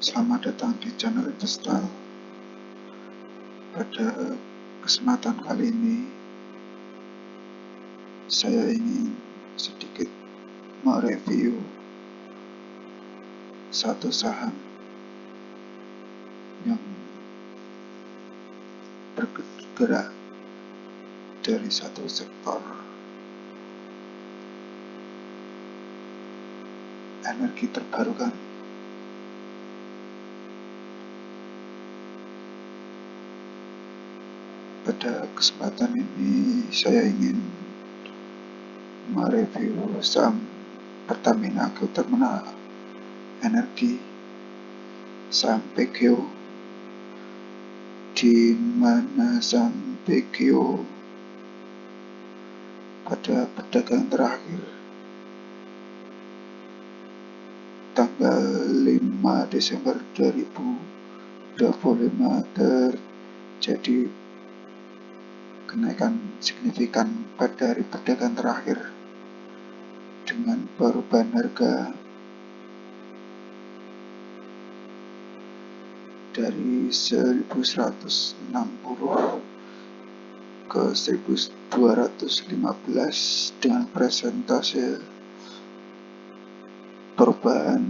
Selamat datang di channel Investal. Pada kesempatan kali ini, saya ingin sedikit mereview satu saham yang bergerak dari satu sektor energi terbarukan. Pada kesempatan ini, saya ingin mereview saham Pertamina Geothermal Energi, saham PGO, di mana saham PGO pada perdagangan terakhir tanggal 5 Desember 2025 terjadi kenaikan signifikan pada hari perdagangan terakhir dengan perubahan harga dari 1160 ke 1215 dengan persentase perubahan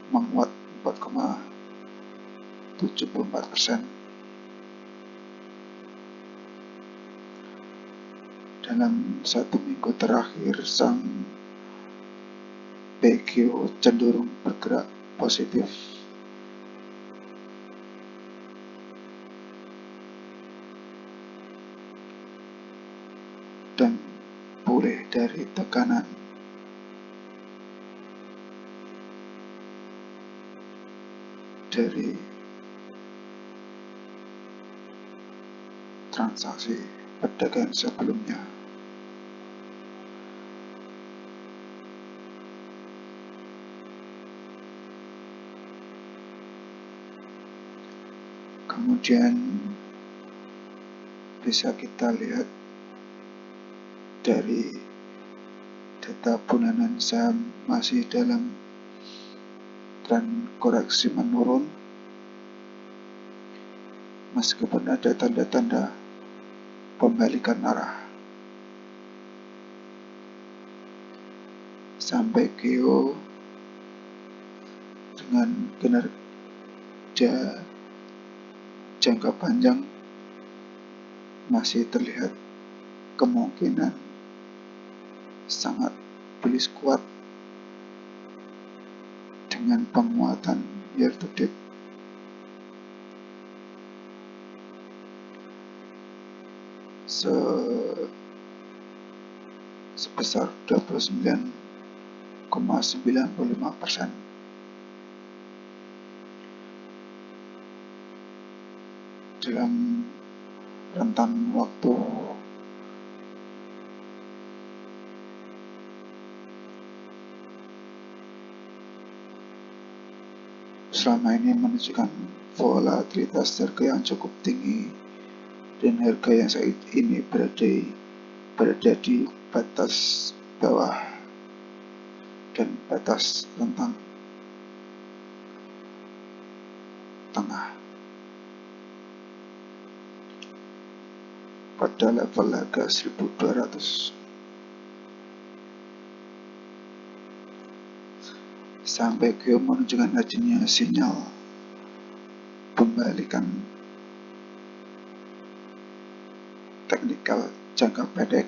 menguat 4,74%. Dalam satu minggu terakhir, sang PGO cenderung bergerak positif dan pulih dari tekanan dari transaksi perdagangan sebelumnya. Kemudian bisa kita lihat dari data bulanan saham masih dalam tren koreksi menurun meskipun ada tanda-tanda pembalikan arah. Sampai PGO dengan kinerja jangka panjang masih terlihat kemungkinan sangat bullish kuat dengan penguatan year to date sebesar 29,95%. Dalam rentan waktu selama ini menunjukkan volatilitas harga yang cukup tinggi dan harga yang saat ini berada di batas bawah dan batas rentang tengah pada level harga 1200. Sampai PGO menunjukkan adanya sinyal pembalikan teknikal jangka pendek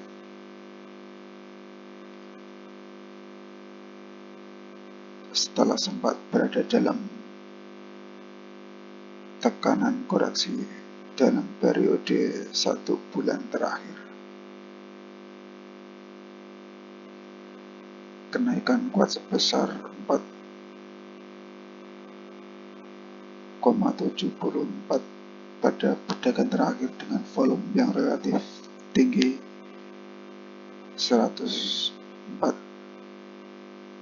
setelah sempat berada dalam tekanan koreksi dalam periode 1 bulan terakhir. Kenaikan kuat sebesar 4,74 pada perdagangan terakhir dengan volume yang relatif tinggi 104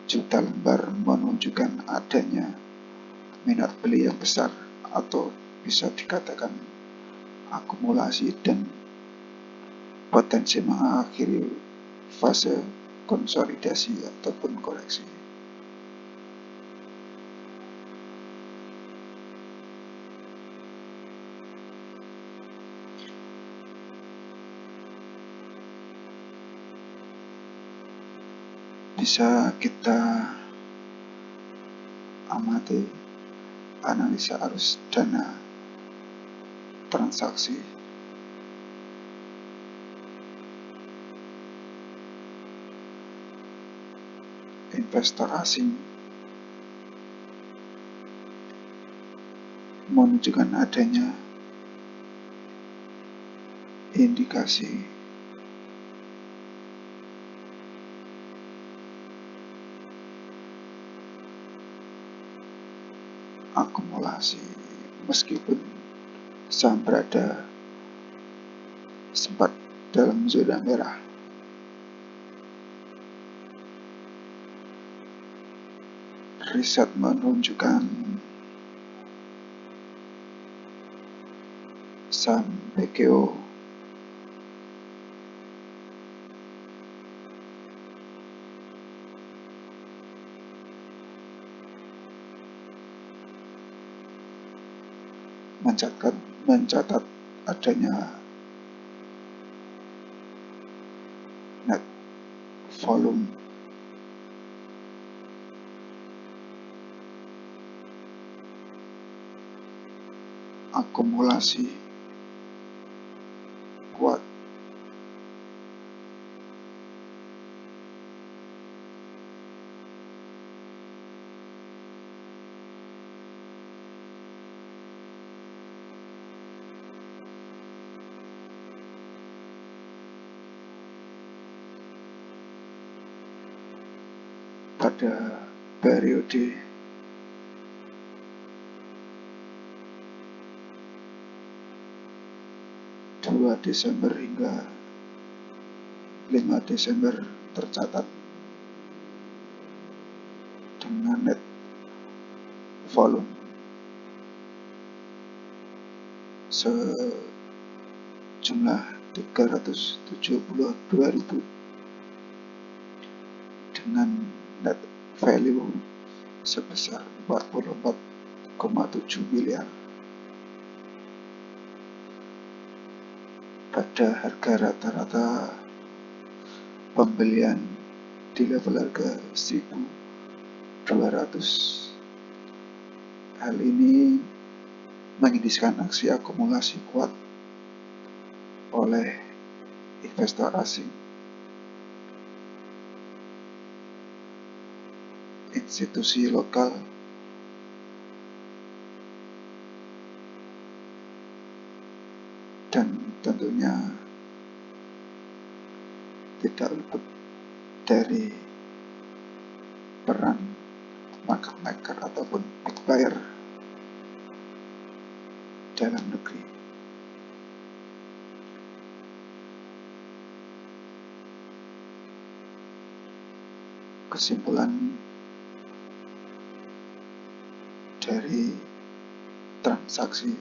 juta lembar menunjukkan adanya minat beli yang besar atau bisa dikatakan akumulasi dan potensi mengakhiri fase konsolidasi ataupun koreksi. bisa kita amati analisa arus dana transaksi investor asing menunjukkan adanya indikasi akumulasi meskipun saham berada sempat dalam zona merah. Riset menunjukkan saham PKO mencatat adanya net volume akumulasi kuat pada periode Desember hingga 5 Desember tercatat dengan net volume sejumlah 372.000 dengan net value sebesar 44,7 miliar pada harga rata-rata pembelian di level harga 1.200. Hal ini mengindikasikan aksi akumulasi kuat oleh investor asing, institusi lokal, dan tentunya tidak luput dari peran market maker ataupun big buyer dalam negeri. Kesimpulan dari transaksi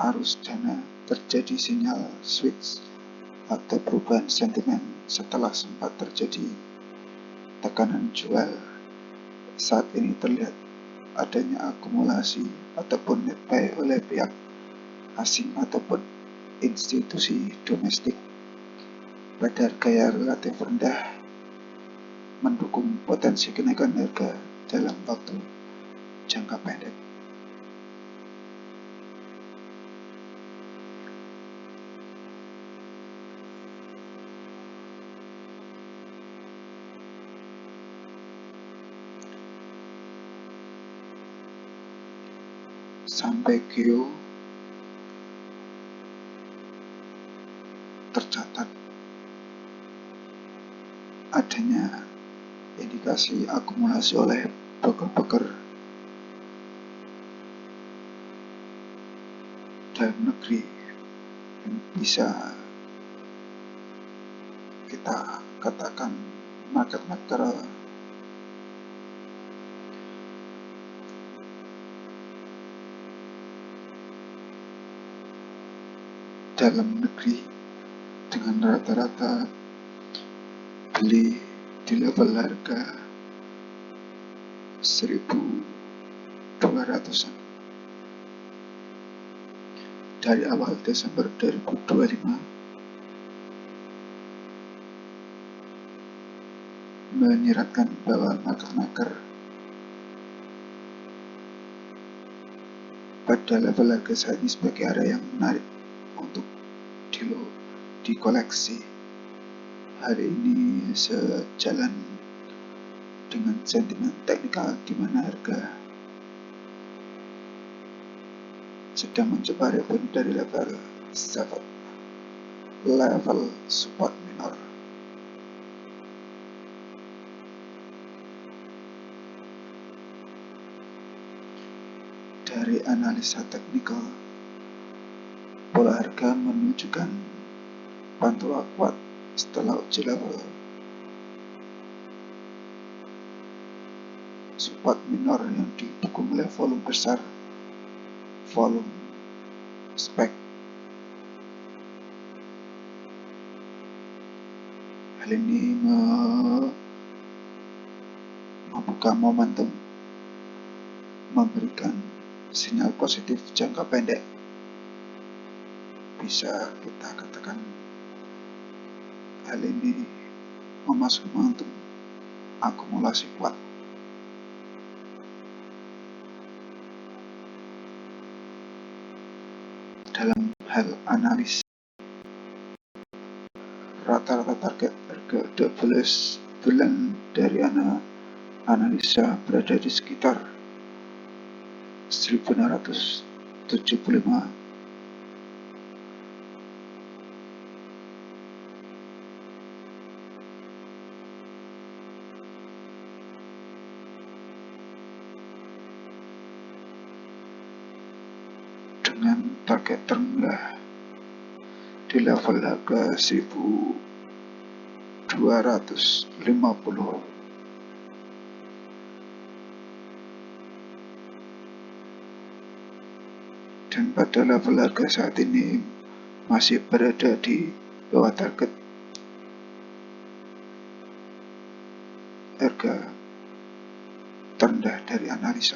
arus dana terjadi sinyal switch atau perubahan sentimen setelah sempat terjadi tekanan jual. Saat ini terlihat adanya akumulasi ataupun net buy oleh pihak asing ataupun institusi domestik pada harga yang relatif rendah, mendukung potensi kenaikan harga dalam waktu jangka pendek. Sampai Q tercatat adanya indikasi akumulasi oleh broker-broker dalam negeri yang bisa kita katakan market maker dalam negeri dengan rata-rata beli di level harga 1.200-an dari awal Desember 2025 menyiratkan bahwa market maker pada level harga saat ini sebagai area yang menarik untuk dikoleksi. Hari ini sejalan dengan sentimen teknikal di mana harga sedang mencoba rebound dari level support minor. Dari analisa teknikal, pola harga menunjukkan pantulan kuat setelah uji level support minor yang didukung oleh volume besar, volume spek. Hal ini membuka momentum, memberikan sinyal positif jangka pendek. Bisa kita katakan hal ini memasuki momentum akumulasi kuat. Dalam hal analis, rata-rata target harga 12 bulan dari analisa berada di sekitar 1675. Dengan target terendah di level harga 1250. Dan pada level harga saat ini masih berada di bawah target harga terendah dari analisa.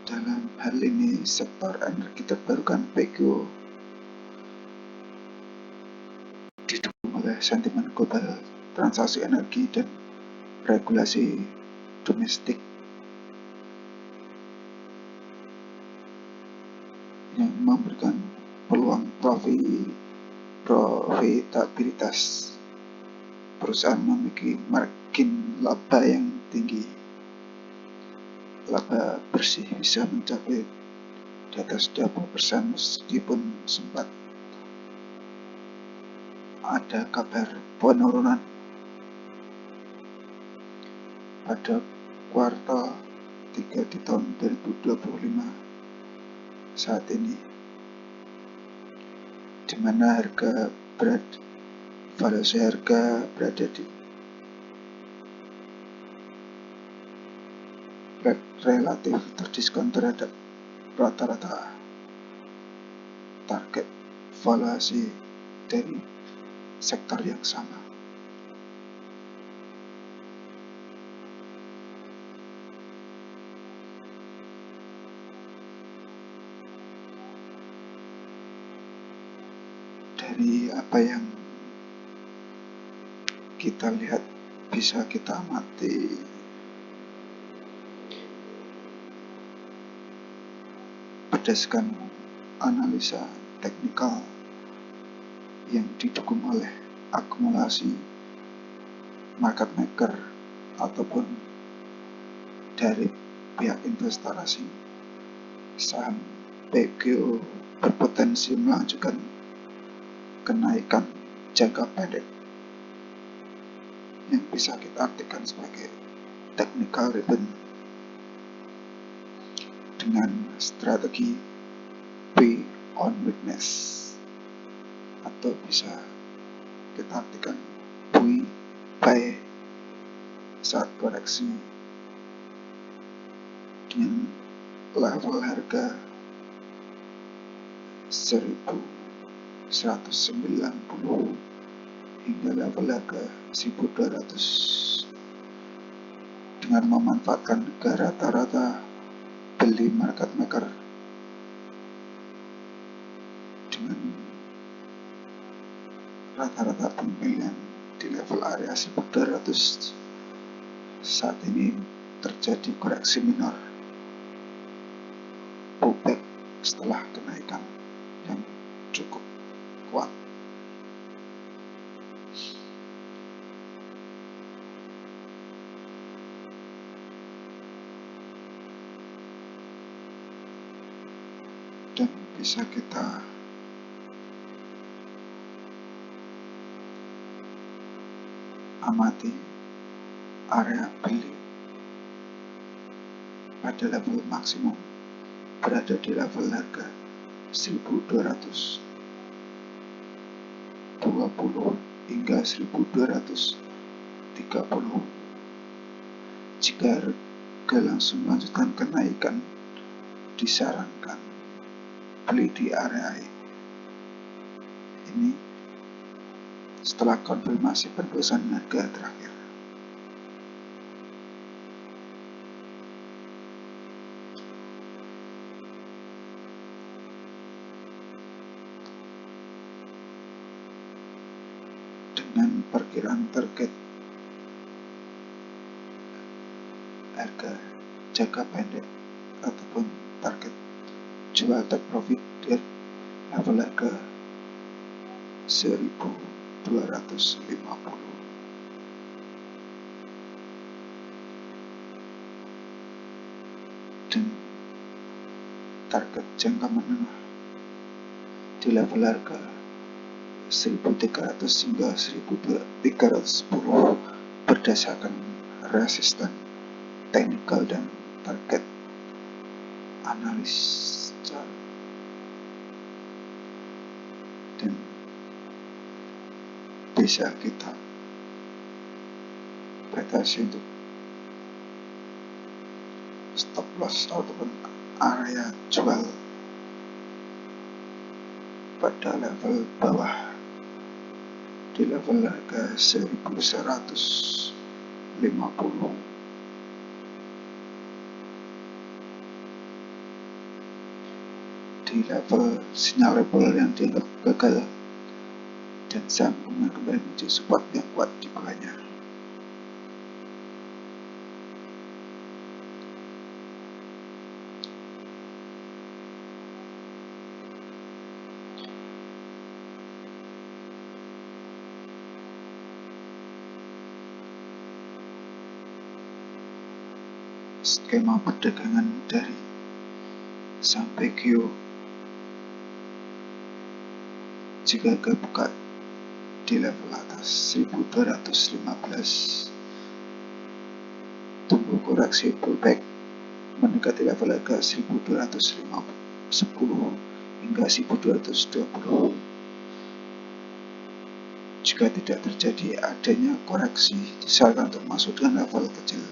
Dalam hal ini, sektor energi terbarukan PGO didukung oleh sentimen global, transaksi energi, dan regulasi domestik yang memberikan peluang profitabilitas perusahaan memiliki margin laba yang tinggi. Laba bersih bisa mencapai di atas 20% meskipun sempat ada kabar penurunan pada kuartal 3 di tahun 2025 saat ini, di mana valuasi harga berada di relatif terdiskon terhadap rata-rata target valuasi dari sektor yang sama. Dari apa yang kita lihat, bisa kita amati berdasarkan analisa teknikal yang didukung oleh akumulasi market maker ataupun dari pihak investasi, saham PGO berpotensi melanjutkan kenaikan jangka pendek yang bisa kita artikan sebagai technical rebound dengan strategi buy on weakness, atau bisa kita artikan buy saat koreksi dengan level harga 1190 hingga level harga 1200 dengan memanfaatkan rata-rata beli market maker dengan rata-rata pembelian di level area 1200 saat ini terjadi koreksi minor pullback setelah kenaikan yang cukup kuat. Dan bisa kita amati area beli pada level maksimum berada di level harga 1220 hingga 1230. Jika harga langsung melanjutkan kenaikan, disarankan beli di area ini setelah konfirmasi penebusan harga terakhir. Dengan perkiraan target harga jangka pendek ataupun target jual take profit di level harga 1250 dan target jangka menengah di level harga 1300 hingga 1310 berdasarkan resisten teknikal dan target analis chart. Dan bisa kita batasi untuk stop loss ataupun area jual pada level bawah di level harga 1150. Di level sinyal yang dianggap gagal dan saham kembali menuju support yang kuat di bawahnya. Skema perdagangan dari sampai Q jika buka di level atas 1215, tunggu koreksi pullback mendekati level harga 1210 hingga 1220. Jika tidak terjadi adanya koreksi, disarankan untuk masuk dengan level kecil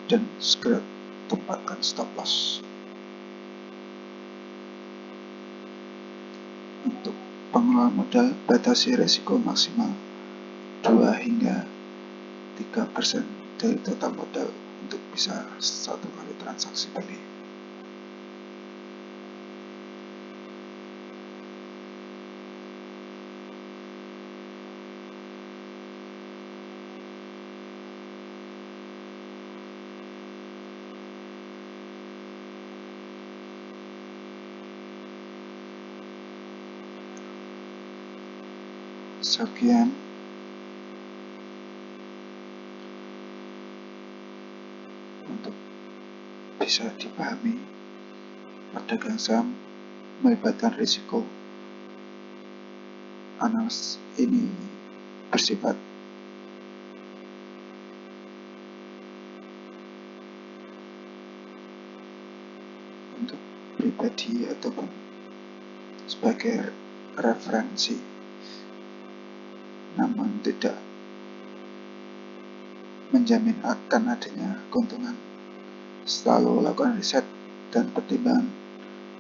dan segera tempatkan stop loss. Untuk pengelolaan modal, batasi risiko maksimal 2 hingga 3% dari total modal untuk bisa satu kali transaksi beli. Sekian untuk bisa dipahami perdagangan saham melibatkan risiko. Analis ini bersifat untuk pribadi ataupun sebagai referensi, namun tidak menjamin akan adanya keuntungan. Selalu lakukan riset dan pertimbangan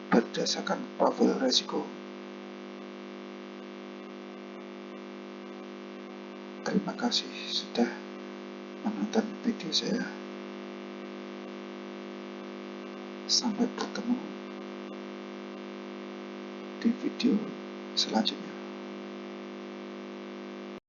berdasarkan profil risiko. Terima kasih sudah menonton video saya. Sampai bertemu di video selanjutnya.